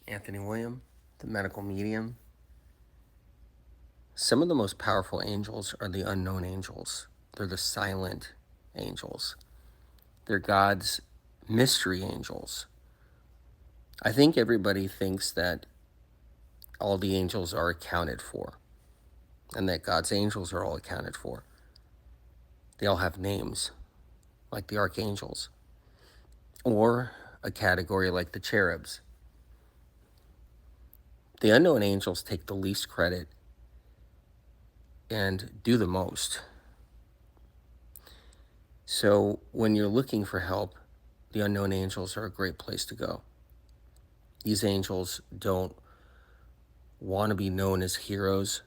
Anthony William, the medical medium. Some of the most powerful angels are the unknown angels. They're the silent angels. They're God's mystery angels. I think everybody thinks that all the angels are accounted for and that God's angels are all accounted for. They all have names, like the archangels, or a category like the cherubs. The unknown angels take the least credit and do the most. So when you're looking for help, the unknown angels are a great place to go. These angels don't want to be known as heroes.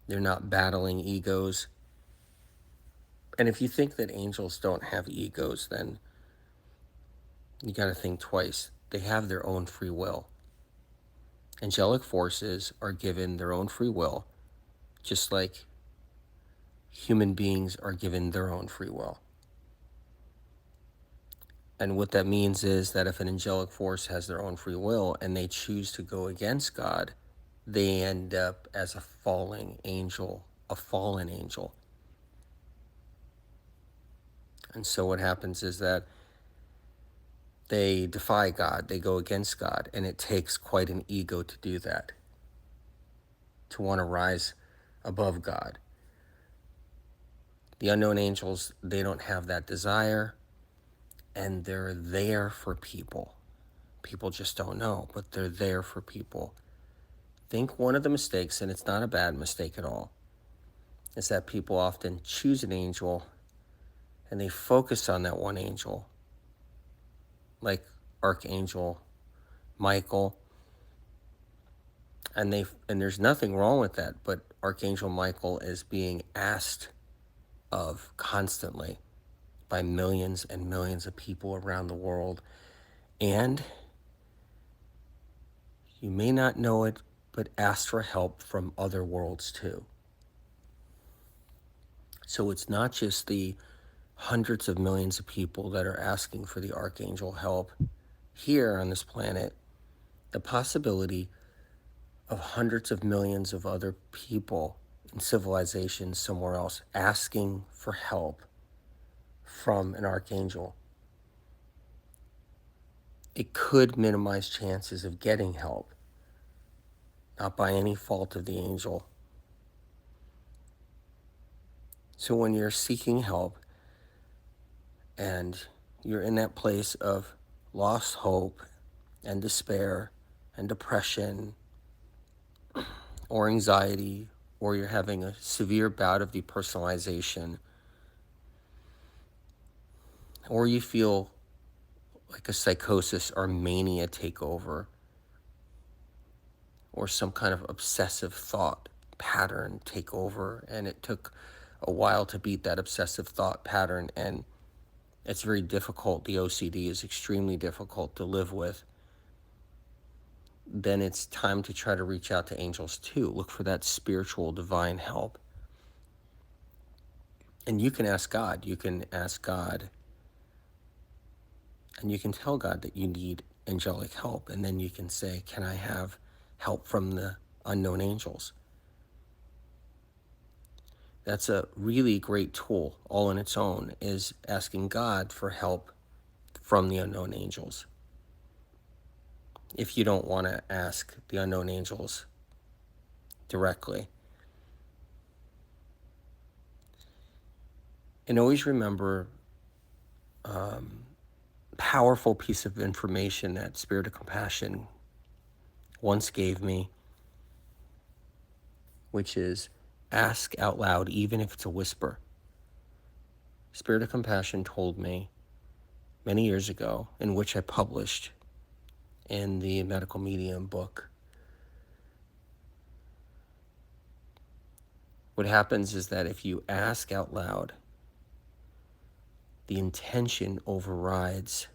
They're not battling egos. And if you think that angels don't have egos, then you got to think twice. They have their own free will. Angelic forces are given their own free will, just like human beings are given their own free will. And what that means is that if an angelic force has their own free will and they choose to go against God, they end up as a fallen angel. And so what happens is that they defy God, they go against God, and it takes quite an ego to do that, to want to rise above God. The unknown angels, they don't have that desire, and they're there for people. People just don't know, but they're there for people. Think one of the mistakes, and it's not a bad mistake at all, is that people often choose an angel and they focus on that one angel, like Archangel Michael, and there's nothing wrong with that, but Archangel Michael is being asked of constantly by millions and millions of people around the world, and you may not know it, but ask for help from other worlds too. So it's not just the hundreds of millions of people that are asking for the Archangel help here on this planet. The possibility of hundreds of millions of other people in civilizations somewhere else asking for help from an archangel, it could minimize chances of getting help, not by any fault of the angel. So when you're seeking help and you're in that place of lost hope and despair and depression or anxiety, or you're having a severe bout of depersonalization, or you feel like a psychosis or mania take over, or some kind of obsessive thought pattern take over, and it took a while to beat that obsessive thought pattern, and it's very difficult. The OCD is extremely difficult to live with. Then it's time to try to reach out to angels too. Look for that spiritual divine help. And you can ask God. You can ask God, and you can tell God that you need angelic help. And then you can say, can I have help from the unknown angels? That's a really great tool all on its own, is asking God for help from the unknown angels. If you don't want to ask the unknown angels directly. And always remember powerful piece of information that Spirit of Compassion once gave me, which is ask out loud, even if it's a whisper. Spirit of Compassion told me many years ago, in which I published in the Medical Medium book. What happens is that if you ask out loud, the intention overrides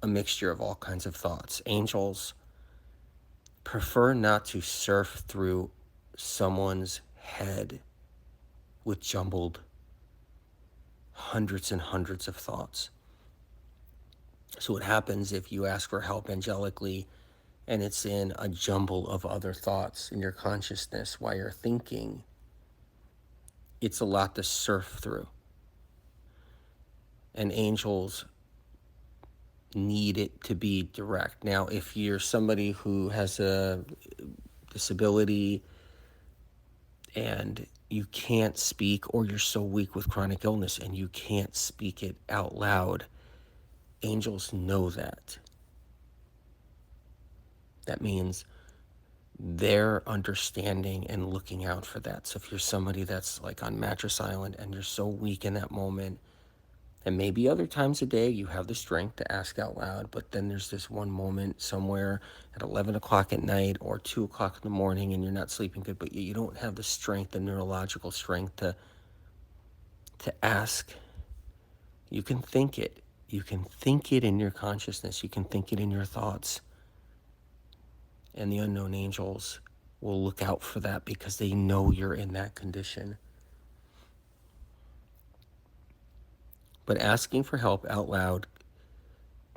a mixture of all kinds of thoughts. Angels prefer not to surf through someone's head with jumbled hundreds and hundreds of thoughts. So what happens if you ask for help angelically and it's in a jumble of other thoughts in your consciousness while you're thinking? It's a lot to surf through. And angels need it to be direct. Now, if you're somebody who has a disability and you can't speak, or you're so weak with chronic illness and you can't speak it out loud, angels know that. That means they're understanding and looking out for that. So if you're somebody that's like on Mattress Island and you're so weak in that moment, and maybe other times a day you have the strength to ask out loud, but then there's this one moment somewhere at 11 o'clock at night or 2 o'clock in the morning and you're not sleeping good, but you don't have the strength, the neurological strength to ask. You can think it. You can think it in your consciousness. You can think it in your thoughts. And the unknown angels will look out for that because they know you're in that condition. But asking for help out loud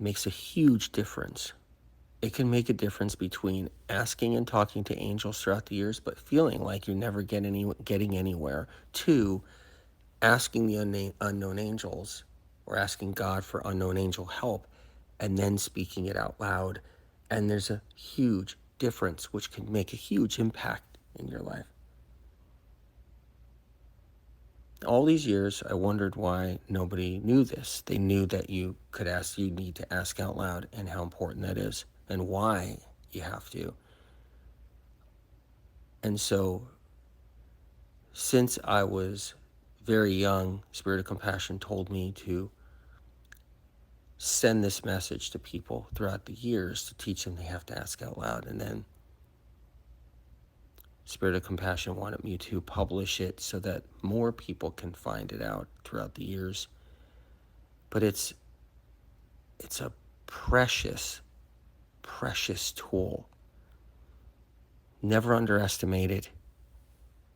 makes a huge difference. It can make a difference between asking and talking to angels throughout the years, but feeling like you're never getting anywhere, to asking the unknown angels or asking God for unknown angel help and then speaking it out loud. And there's a huge difference, which can make a huge impact in your life. All these years, I wondered why nobody knew this. They knew that you need to ask out loud, and how important that is, and why you have to. And so, since I was very young, Spirit of Compassion told me to send this message to people throughout the years to teach them they have to ask out loud. And then Spirit of Compassion wanted me to publish it so that more people can find it out throughout the years. But it's a precious, precious tool. Never underestimate it.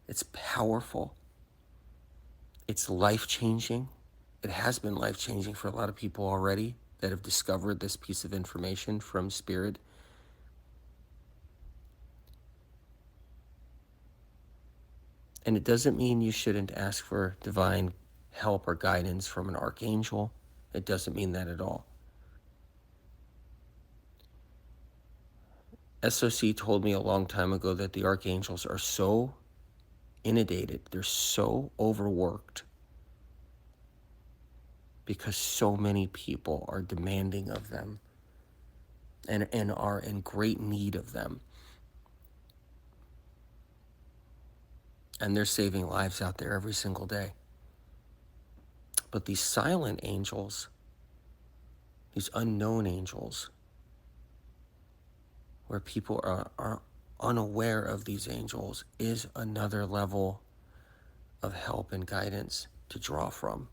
It's powerful. It's life-changing. It has been life-changing for a lot of people already that have discovered this piece of information from Spirit. And it doesn't mean you shouldn't ask for divine help or guidance from an archangel. It doesn't mean that at all. SOC told me a long time ago that the archangels are so inundated, they're so overworked because so many people are demanding of them and are in great need of them. And they're saving lives out there every single day. But these silent angels, these unknown angels, where people are unaware of these angels, is another level of help and guidance to draw from.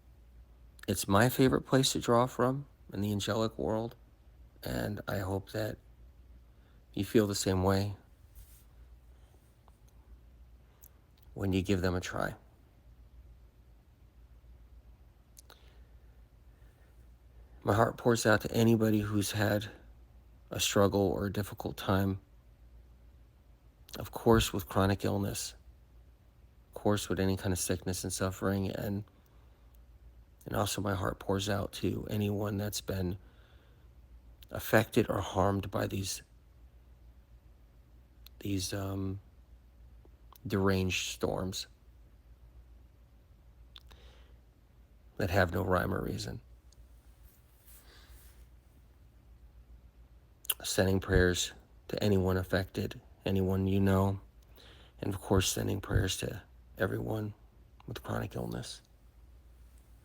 It's my favorite place to draw from in the angelic world, and I hope that you feel the same way when you give them a try. My heart pours out to anybody who's had a struggle or a difficult time, of course with chronic illness, of course with any kind of sickness and suffering, and also my heart pours out to anyone that's been affected or harmed by these deranged storms that have no rhyme or reason. Sending prayers to anyone affected, anyone you know, and of course sending prayers to everyone with chronic illness.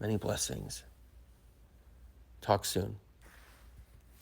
Many blessings. Talk soon.